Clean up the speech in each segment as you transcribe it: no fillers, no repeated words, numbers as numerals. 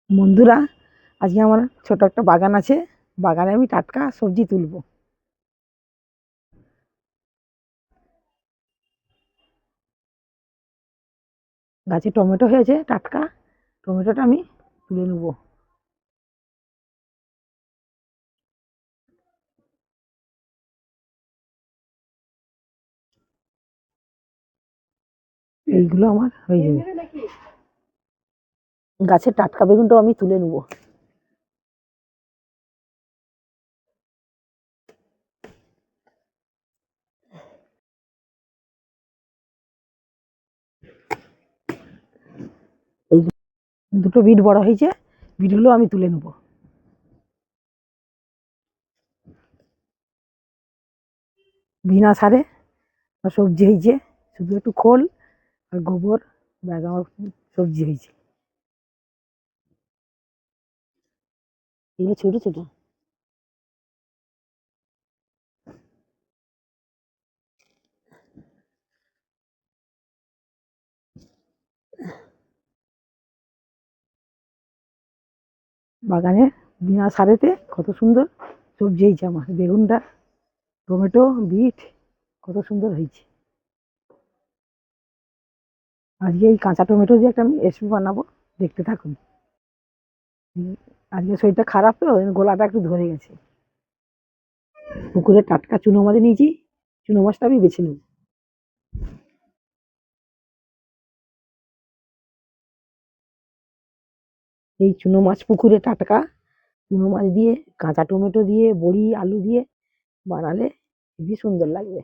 বন্ধুরা, আজকে আমার ছোট একটা বাগান আছে। বাগানে আমি টাটকা সবজি তুলবো। গাছে টমেটো হয়েছে, টাটকা টমেটোটা আমি তুলে নেবো। এইগুলো আমার হয়ে যাবে। গাছের টাটকা বেগুনটাও আমি তুলে নেবো। এই দুটো বিট বড় হয়েছে, বিটগুলো আমি তুলে নেবো। বিনা সারে সবজি হয়েছে, শুধু একটু খোল আর গোবর, ব্যাস আমার সবজি হয়েছে। এগুলো ছোট ছোট। বাগানে বিনা সারেতে কত সুন্দর সবজি হয়েছে আমার। বেগুনটা, টমেটো, বিট কত সুন্দর হয়েছে। আজকে এই কাঁচা টমেটো দিয়ে একটা আমি রেসিপি বানাবো, দেখতে থাকুন। আজকে শরীরটা খারাপ তো, ওই গলাটা একটু ধরে গেছে। পুকুরে টাটকা চুনো মাছ নিয়েছি, চুনো মাছটা আমি বেছে নেব। এই চুনো মাছ পুকুরে টাটকা চুনো মাছ দিয়ে, কাঁচা টমেটো দিয়ে, বড়ি আলু দিয়ে বানালে খুবই সুন্দর লাগবে।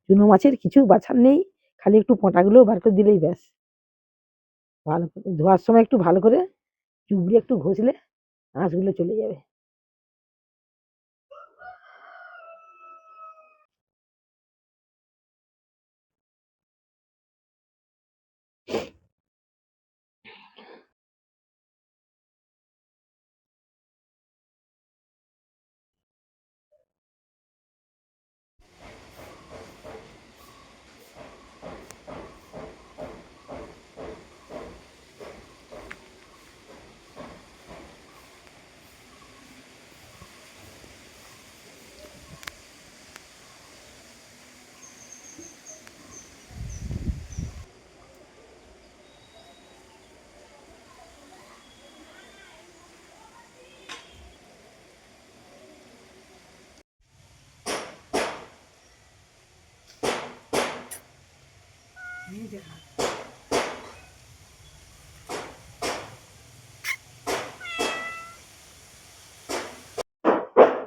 চুনো মাছের কিছু বাছার নেই, খালি একটু পোঁটাগুলো বার করে দিলেই ব্যাস। ভালো করে ধোয়ার সময় একটু ভালো করে চুবড়ি একটু ঘষলে আঁশগুলো চলে যাবে।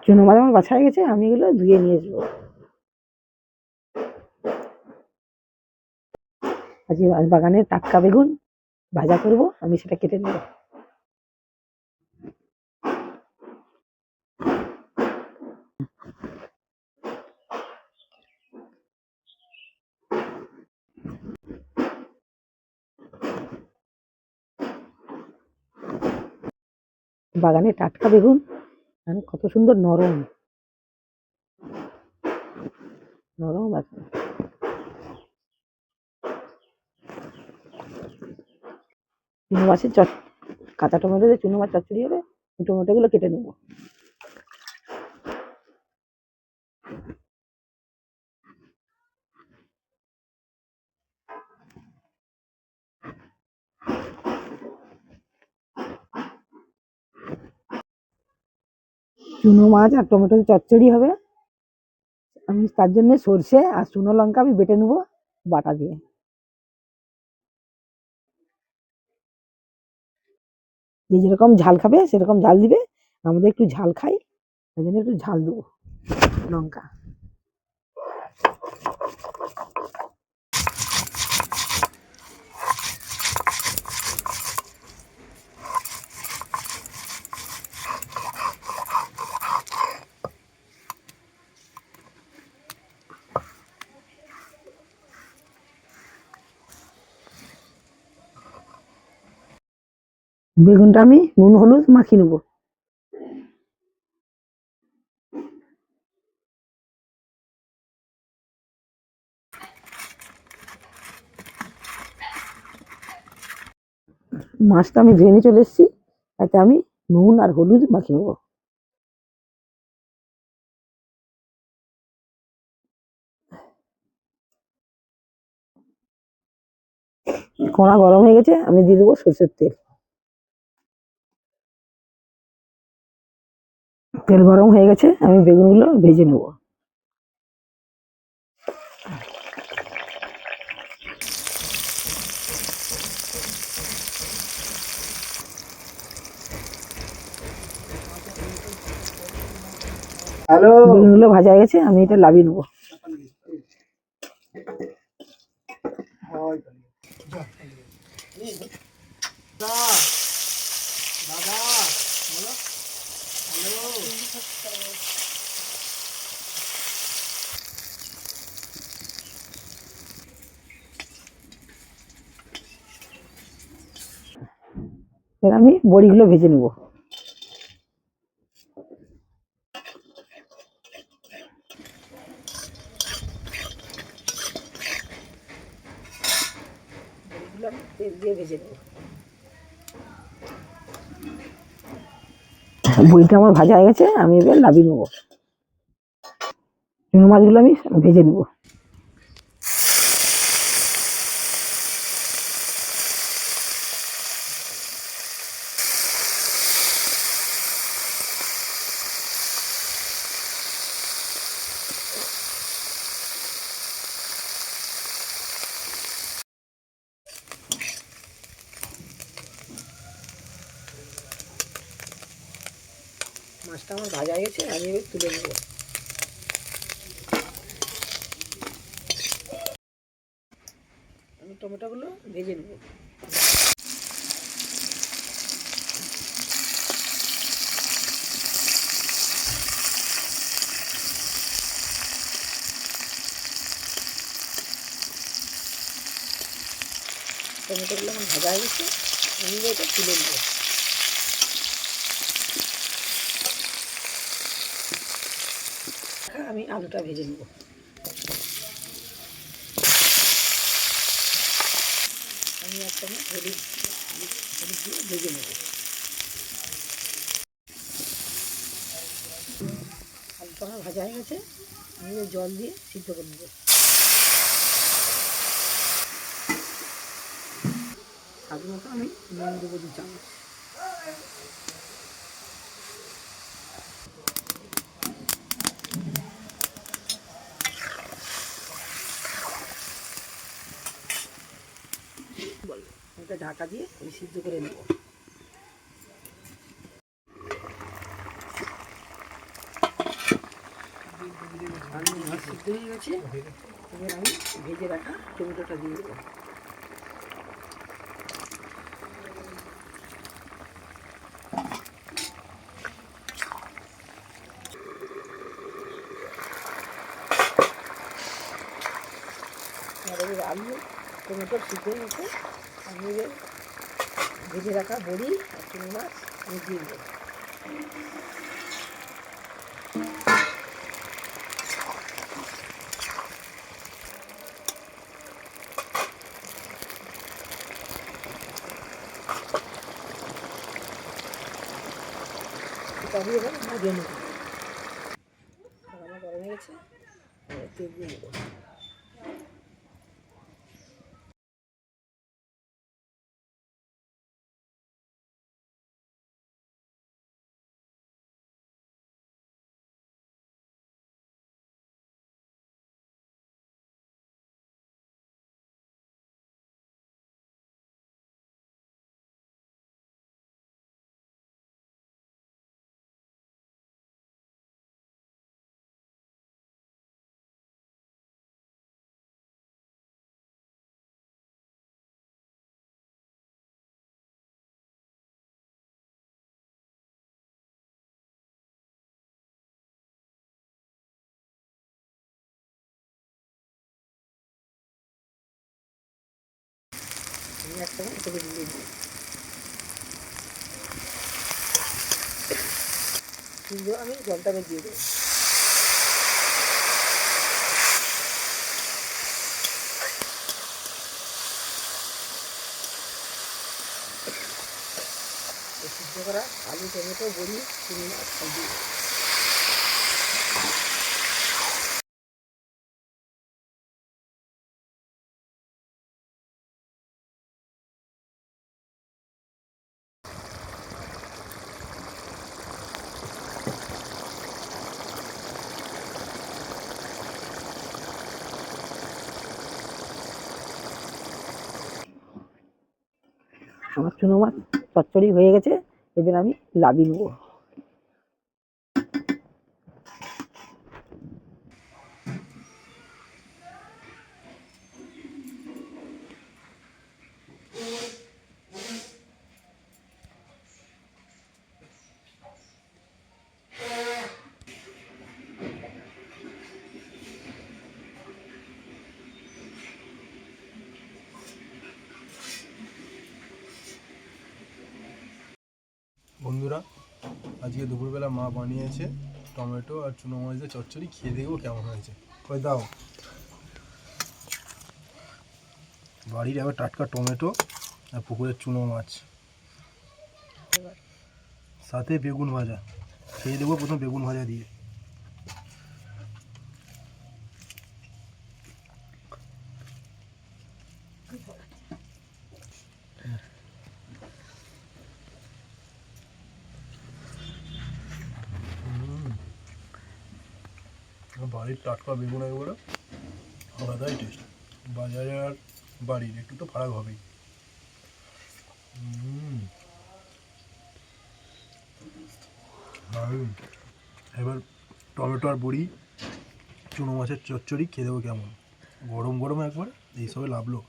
চুনো মাছ আমার বাছা হয়ে গেছে, আমি এগুলো ধুয়ে নিয়ে আসবো। আজকে বাগানের টাটকা বেগুন ভাজা করব, আমি সেটা কেটে নেব। বাগানের টাটকা বেগুন আর কত সুন্দর নরম নরম আছে। চুনো মাছের কাঁচা টমেটো দিয়ে চুনো মাছ চচ্চড়ি হবে। টমেটো গুলো কেটে নেবো। চুনো মাছ আর টমেটো চচ্চড়ি হবে, আমি তার জন্য সর্ষে আর শুকনো লঙ্কা আমি বেটে নেবো বাটা দিয়ে। যে যেরকম ঝাল খাবে সেরকম ঝাল দিবে, আমাদের একটু ঝাল খাই, ওই জন্য একটু ঝাল দেবো লঙ্কা। বেগুনটা আমি নুন হলুদ মাখিয়ে নেবো। মাছটা আমি ধুয়ে নিয়ে চলে এসেছি, তাতে আমি নুন আর হলুদ মাখিয়ে নেবো। কড়া গরম হয়ে গেছে, আমি দিয়ে দেবো সরষের তেল। তেল গরম হয়ে গেছে, আমি বেগুনগুলো ভেজে নেবো। বেগুনগুলো ভাজা হয়ে গেছে, আমি এটা লাভিয়ে নেবো। এবার আমি বড়িগুলো ভেজে নেবো। তেল দিয়ে ভেজে নেবো। বড়িটা আমার ভাজা হয়ে গেছে, আমি এবার লাভিয়ে নেবো। চুনো মাছগুলো আমি ভেজে নেবো। মাছটা আমার ভাজা হয়ে গেছে, আমি এবার তুলে নেবো। আমি টমেটোগুলো ভেজে নেবো। টমেটোগুলো আমার ভাজা হয়ে গেছে, আমি এটা তুলে নেবো। আমি আলুটা ভেজে নেবো। আমি একটা হলুদ হলুদ দিয়ে ভেজে নেবো। আলুটা আমার ভাজা হয়ে গেছে, আমি জল দিয়ে সিদ্ধ করে নেবো। স্বাদ মতো আমি নুন দেবো 2 চামচ। এটা ঢাকা দিয়ে আমি সিদ্ধ করে নেব। আলু মাছ সিদ্ধ হয়ে গেছে, এবার আমি ভেজে রাখা টমেটোটা দিয়ে দেবো। আলু টমেটো সিদ্ধ হয়ে গেছে, আমি এবার ভেজে রাখা বড়ি আর চুনো মাছ আমি দিয়ে দেবো। এটা আমি এবার ভাজিয়ে নেবো। আমার গরম হয়ে গেছে, তেল দিয়ে নেবো। আমি একটা দিয়ে দেবো। আমি জলটা দিয়ে দেবো। এই সিদ্ধ করা আলু টমেটো বড়ি চিংড়ি মাছ সব দিয়ে দেবো। আমার চুনো মাছ চচ্চড়ি হয়ে গেছে, এবার আমি লাবি নেবো। বন্ধুরা, আজকে দুপুরবেলা মা বানিয়েছে টমেটো আর চুনো মাছের চচ্চড়ি, খেয়ে দেখবো কেমন হয়েছে। কই দাও। বাড়ির আবার টাটকা টমেটো আর পুকুরের চুনো মাছ, সাথে বেগুন ভাজা। খেয়ে দেবো প্রথম বেগুন ভাজা দিয়ে। বাড়ির টাটকা বেগুন একেবারে আলাদাই টেস্ট। বাজারে আর বাড়ির একটু তো ফারাক হবেই। এবার টমেটো আর বড়ি চুনো মাছের চচ্চড়ি খেয়ে দেবো কেমন। গরম গরম একবার এইসবে লাভলো।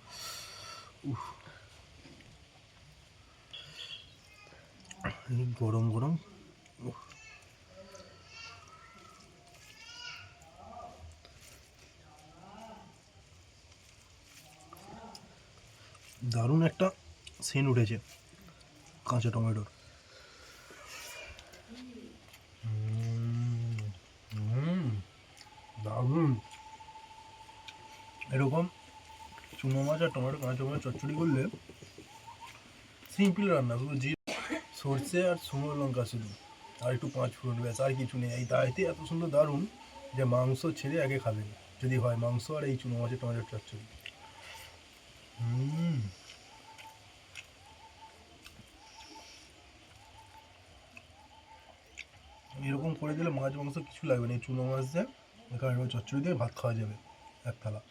গরম গরম দারুণ একটা সেন্ট উঠেছে কাঁচা টমেটোর। দারুণ। এরকম চুনো মাছ আর টমেটো কাঁচা টমেটো চচ্চড়ি করলে সিম্পল রান্না, শুধু সর্ষে আর শুকনো লঙ্কা শুধু, আর একটু 5 ফোড়ন, ব্যাস, আর কিছু নেই। এই দাইতে এত সুন্দর দারুণ যে মাংস ছেড়ে আগে খাবেন যদি হয় মাংস আর এই চুনো মাছের টমেটোর চচ্চড়ি। এরকম করে দিলে মাছ মাংস কিছু লাগবে না, এই চুনো মাছ দিয়ে এখানে চচ্চড়ি দিয়ে ভাত খাওয়া যাবে এক থালা।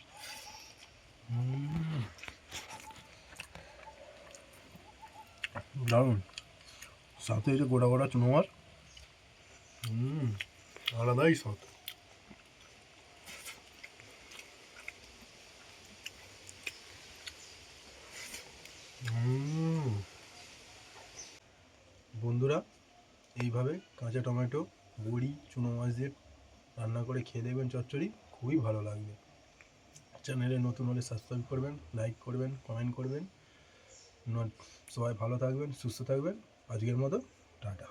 দারুণ। সাথে এই যে গোটা গোটা চুনো মাছ, আলাদাই স্বাদ। বন্ধুরা, এইভাবে কাঁচা টমেটো বড়ি চুনো মাছ দিয়ে রান্না করে খেয়ে দেখবেন চচ্চড়ি, খুবই ভালো লাগবে। চ্যানেলে নতুন হলে সাবস্ক্রাইব করবেন, লাইক করবেন, কমেন্ট করবেন। সবাই ভালো থাকবেন, সুস্থ থাকবেন। আজকের মতো টাটা।